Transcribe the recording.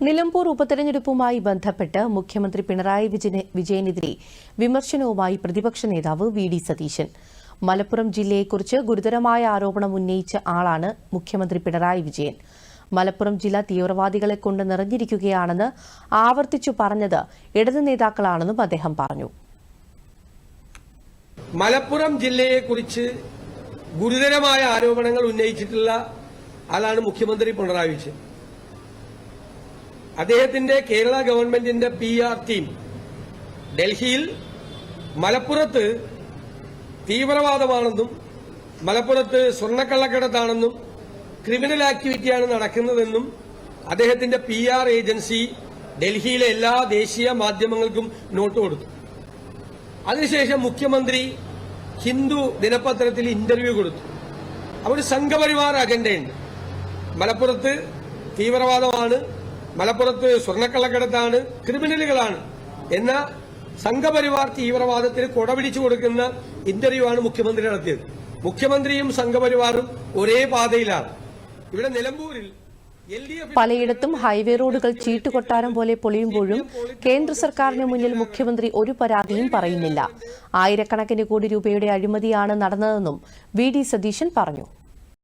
നിലമ്പൂർ ഉപതെരഞ്ഞെടുപ്പുമായി ബന്ധപ്പെട്ട് മുഖ്യമന്ത്രി പിണറായി വിജയനെതിരെ വിമർശനവുമായി പ്രതിപക്ഷ നേതാവ് വി.ഡി. സതീശൻ. മലപ്പുറം ജില്ലയെക്കുറിച്ച് ഗുരുതരമായ ആരോപണം ഉന്നയിച്ച ആളാണ് മുഖ്യമന്ത്രി പിണറായി വിജയൻ. മലപ്പുറം ജില്ല തീവ്രവാദികളെ കൊണ്ട് നിറഞ്ഞിരിക്കുകയാണെന്ന് ആവർത്തിച്ചു പറഞ്ഞത് ഇടതു നേതാക്കളാണെന്നും അദ്ദേഹം പറഞ്ഞു. മലപ്പുറം ജില്ലയെക്കുറിച്ച് ഗുരുതരമായ ആരോപണങ്ങൾ ഉന്നയിച്ചിട്ടുള്ള ആളാണ് മുഖ്യമന്ത്രി പിണറായി വിജയൻ. അദ്ദേഹത്തിന്റെ കേരള ഗവൺമെന്റിന്റെ PR ടീം ഡൽഹിയിൽ മലപ്പുറത്ത് തീവ്രവാദമാണെന്നും മലപ്പുറത്ത് സ്വർണ്ണക്കള്ളക്കടത്താണെന്നും ക്രിമിനൽ ആക്ടിവിറ്റിയാണ് നടക്കുന്നതെന്നും അദ്ദേഹത്തിന്റെ PR ഏജൻസി ഡൽഹിയിലെ എല്ലാ ദേശീയ മാധ്യമങ്ങൾക്കും നോട്ട് കൊടുത്തു. അതിനുശേഷം മുഖ്യമന്ത്രി ഹിന്ദു ദിനപത്രത്തിൽ ഇന്റർവ്യൂ കൊടുത്തു. അവിടെ സംഘപരിവാർ അജണ്ടയുണ്ട്. മലപ്പുറത്ത് തീവ്രവാദമാണ്, മലപ്പുറത്ത് സ്വർണ്ണക്കള്ളക്കടത്താണ്, ക്രിമിനലുകളാണ് എന്ന സംഘപരിവാർ തീവ്രവാദത്തിന് കൊടപിടിച്ചു കൊടുക്കുന്ന ഇന്റർവ്യൂ ആണ് മുഖ്യമന്ത്രി നടത്തിയത്. മുഖ്യമന്ത്രിയും സംഘപരിവാറും ഒരേ പാതയിലാണ്. ഇവിടെ നിലമ്പൂരിൽ പലയിടത്തും ഹൈവേ റോഡുകൾ ചീട്ടുകൊട്ടാരം പോലെ പൊളിയുമ്പോഴും കേന്ദ്ര സർക്കാരിന് മുന്നിൽ മുഖ്യമന്ത്രി ഒരു പരാതിയും പറയുന്നില്ല. ആയിരക്കണക്കിന് കോടി രൂപയുടെ അഴിമതിയാണ് നടന്നതെന്നും വി.ഡി. സതീശൻ പറഞ്ഞു.